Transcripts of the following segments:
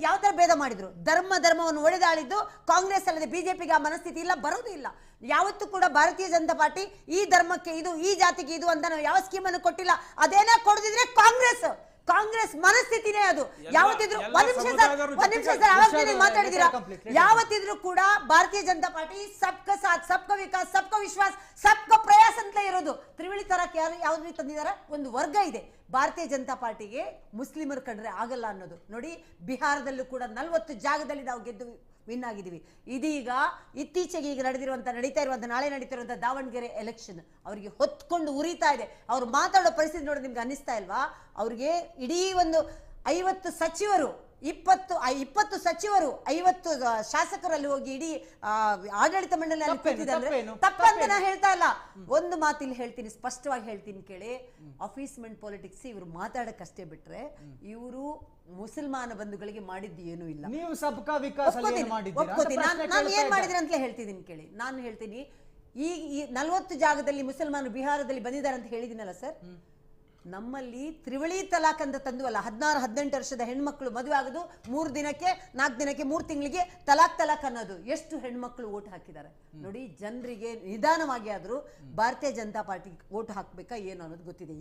ಯಾವ ತರ ಭೇದ ಮಾಡಿದ್ರು? ಧರ್ಮವನ್ನು ಒಡೆದಾಳಿದ್ದು ಕಾಂಗ್ರೆಸ್ ಅಲ್ಲದೆ ಬಿಜೆಪಿಗೆ ಆ ಮನಸ್ಥಿತಿ ಇಲ್ಲ, ಬರೋದು ಇಲ್ಲ. ಯಾವತ್ತೂ ಕೂಡ ಭಾರತೀಯ ಜನತಾ ಪಾರ್ಟಿ ಈ ಧರ್ಮಕ್ಕೆ ಇದು, ಈ ಜಾತಿಗೆ ಇದು ಅಂತ ನಾವು ಯಾವ ಸ್ಕೀಮ್ ಅನ್ನು ಕೊಟ್ಟಿಲ್ಲ. ಅದೇನ ಕೊಡದಿದ್ರೆ ಕಾಂಗ್ರೆಸ್ ಮನಸ್ಥಿತಿನೇ ಅದು. ಯಾವತ್ತಿದ್ರು ಮಾತಾಡಿದಿರಾ? ಯಾವತ್ತಿದ್ರು ಕೂಡ ಭಾರತೀಯ ಜನತಾ ಪಾರ್ಟಿ ಸಬ್ಕಾ ಸಾಥ್, ಸಬ್ಕಾ ವಿಕಾಸ್, ಸಬ್ಕಾ ವಿಶ್ವಾಸ್, ಸಬ್ಕಾ ಪ್ರಯಾಸ್ ಅಂತ ಇರೋದು. ತ್ರಿವಳಿ ತಲಾಖ್ ಯಾವ್ದು ತಂದಿದ್ದಾರೆ? ಒಂದು ವರ್ಗ ಇದೆ ಭಾರತೀಯ ಜನತಾ ಪಾರ್ಟಿಗೆ, ಮುಸ್ಲಿಮರು ಕಂಡ್ರೆ ಆಗಲ್ಲ ಅನ್ನೋದು. ನೋಡಿ, ಬಿಹಾರದಲ್ಲೂ ಕೂಡ 40 ಜಾಗದಲ್ಲಿ ನಾವು ಗೆದ್ದು ವಿನ್ ಆಗಿದ್ದೀವಿ. ಇದೀಗ ಇತ್ತೀಚೆಗೆ ಈಗ ನಡೀತಾ ಇರುವಂತ ನಾಳೆ ನಡೀತಿರುವಂತ ದಾವಣಗೆರೆ ಎಲೆಕ್ಷನ್ ಅವರಿಗೆ ಹೊತ್ಕೊಂಡು ಉರಿತಾ ಇದೆ. ಅವ್ರು ಮಾತಾಡೋ ಪರಿಸ್ಥಿತಿ ನೋಡಿ ನಿಮ್ಗೆ ಅನ್ನಿಸ್ತಾ ಇಲ್ವಾ? ಅವ್ರಿಗೆ ಇಡೀ ಒಂದು 50 ಸಚಿವರು, 20 ಸಚಿವರು, 50 ಶಾಸಕರಲ್ಲಿ ಹೋಗಿ ಇಡೀ ಆಡಳಿತ ಮಂಡಳಿಯಲ್ಲಿ ಕೂತಿದ್ದಾರೆ. ತಪ್ಪಂತ ನಾ ಹೇಳ್ತಾ ಇಲ್ಲ, ಒಂದು ಮಾತಿಲ್ಲಿ ಹೇಳ್ತೀನಿ, ಸ್ಪಷ್ಟವಾಗಿ ಹೇಳ್ತೀನಿ ಕೇಳಿ. ಆಫೀಸ್ಮೆಂಟ್ ಪಾಲಿಟಿಕ್ಸ್ ಇವರು ಮಾತಾಡಕ್ಕಷ್ಟೇ ಬಿಟ್ರೆ ಇವರು ಮುಸಲ್ಮಾನ ಬಂಧುಗಳಿಗೆ ಮಾಡಿದ್ದು ಏನೂ ಇಲ್ಲ. ನೀವು ಸಬ್ಕಾ ವಿಕಾಸ್ ನಾನು ಏನ್ ಮಾಡಿದ್ರೆ ಅಂತಲೇ ಹೇಳ್ತಿದ್ದೀನಿ ಕೇಳಿ. ನಾನು ಹೇಳ್ತೀನಿ, ಈ 40 ಜಾಗದಲ್ಲಿ ಮುಸಲ್ಮಾನರು ಬಿಹಾರದಲ್ಲಿ ಬಂದಿದ್ದಾರೆ ಅಂತ ಹೇಳಿದಿನಲ್ಲ ಸರ್. ನಮ್ಮಲ್ಲಿ ತ್ರಿವಳಿ ತಲಾಖ್ ಅಂತ ತಂದುವಲ್ಲ, 16-18 ವರ್ಷದ ಹೆಣ್ಮಕ್ಳು ಮದುವೆ ಆಗೋದು 3 ದಿನಕ್ಕೆ, 4 ದಿನಕ್ಕೆ, 3 ತಿಂಗಳಿಗೆ ತಲಾಖ್ ಅನ್ನೋದು. ಎಷ್ಟು ಹೆಣ್ಮಕ್ಳು ಓಟ್ ಹಾಕಿದ್ದಾರೆ ನೋಡಿ. ಜನರಿಗೆ ನಿಧಾನವಾಗಿ ಆದ್ರೂ ಭಾರತೀಯ ಜನತಾ ಪಾರ್ಟಿ ಓಟ್ ಹಾಕ್ಬೇಕಾ ಏನು ಅನ್ನೋದು ಗೊತ್ತಿದೆ.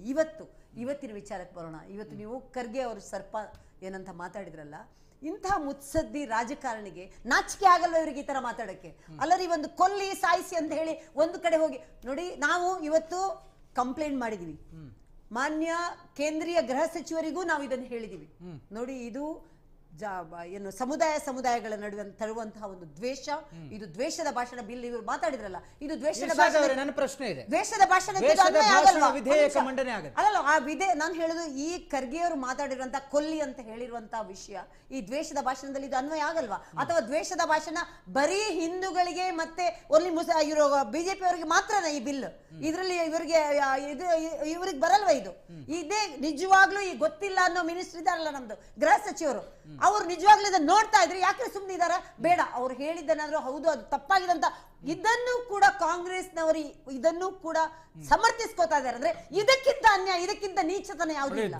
ಇವತ್ತಿನ ವಿಚಾರಕ್ಕೆ ಬರೋಣ. ಇವತ್ತು ನೀವು ಖರ್ಗೆ ಅವರು ಸರ್ಪ ಏನಂತ ಮಾತಾಡಿದ್ರಲ್ಲ, ಇಂತಹ ಮುತ್ಸದ್ದಿ ರಾಜಕಾರಣಿಗೆ ನಾಚಿಕೆ ಆಗಲ್ವ ಇವರಿಗೆ ಈ ತರ ಮಾತಾಡಕ್ಕೆ? ಅಲ್ಲರಿ, ಒಂದು ಕೊಲ್ಲಿ ಸಾಯಿಸಿ ಅಂತ ಹೇಳಿ ಒಂದು ಕಡೆ ಹೋಗಿ ನೋಡಿ. ನಾವು ಇವತ್ತು ಕಂಪ್ಲೇಂಟ್ ಮಾಡಿದೀವಿ, ಮಾನ್ಯ ಕೇಂದ್ರೀಯ ಗೃಹ ಸಚಿವರಿಗೂ ನಾವು ಇದನ್ನು ಹೇಳಿದೀವಿ. ನೋಡಿ, ಇದು ಏನು ಸಮುದಾಯಗಳ ನಡುವೆ ತರುವಂತಹ ಒಂದು ದ್ವೇಷ, ಇದು ದ್ವೇಷದ ಭಾಷಣ ಬಿಲ್ ಇವರು ಮಾತಾಡಿದ್ರಲ್ಲ, ಇದು ದ್ವೇಷದ ಭಾಷಣ. ನನ್ನ ಪ್ರಶ್ನೆ ಇದೆ, ದ್ವೇಷದ ಭಾಷಣ ವಿಧೇಯಕ ಮಂಡನೆ ಆಗುತ್ತೆ ಅಲ್ಲಲ್ಲ? ಆ ನಾನು ಹೇಳುದು, ಈ ಖರ್ಗೆ ಅವರು ಮಾತಾಡಿರುವಂತಹ ಕೊಲ್ಲಿ ಅಂತ ಹೇಳಿರುವಂತಹ ವಿಷಯ ಈ ದ್ವೇಷದ ಭಾಷಣದಲ್ಲಿ ಇದು ಅನ್ವಯ ಆಗಲ್ವಾ? ಅಥವಾ ದ್ವೇಷದ ಭಾಷಣ ಬರೀ ಹಿಂದೂಗಳಿಗೆ ಮತ್ತೆ ಓನ್ಲಿ ಇವರು ಬಿಜೆಪಿ ಅವರಿಗೆ ಮಾತ್ರನ ಈ ಬಿಲ್? ಇದರಲ್ಲಿ ಇವ್ರಿಗೆ ಬರಲ್ವಾ ಇದು? ಇದೇ ನಿಜವಾಗ್ಲೂ ಈ ಗೊತ್ತಿಲ್ಲ ಅನ್ನೋ ಮಿನಿಸ್ಟರ್ ಇದಾರಲ್ಲ ನಮ್ದು ಗೃಹ ಸಚಿವರು, ಅವ್ರು ನಿಜವಾಗ್ಲೂ ಇದನ್ನ ನೋಡ್ತಾ ಇದ್ರೆ ಯಾಕೆ ಸುಮ್ಮನೆ ಇದಾರ? ಬೇಡ, ಅವ್ರು ಹೇಳಿದ್ದನಾದ್ರೂ ಹೌದು ಅದು ತಪ್ಪಾಗಿದೆ ಅಂತ ಇದನ್ನು ಕೂಡ ಕಾಂಗ್ರೆಸ್ನವರು ಇದನ್ನು ಕೂಡ ಸಮರ್ಥಿಸ್ಕೋತಾ ಇದ್ದಾರೆ. ಅಂದ್ರೆ ಇದಕ್ಕಿಂತ ಅನ್ಯಾಯ, ಇದಕ್ಕಿಂತ ನೀಚತನ ಯಾವುದಿಲ್ಲ.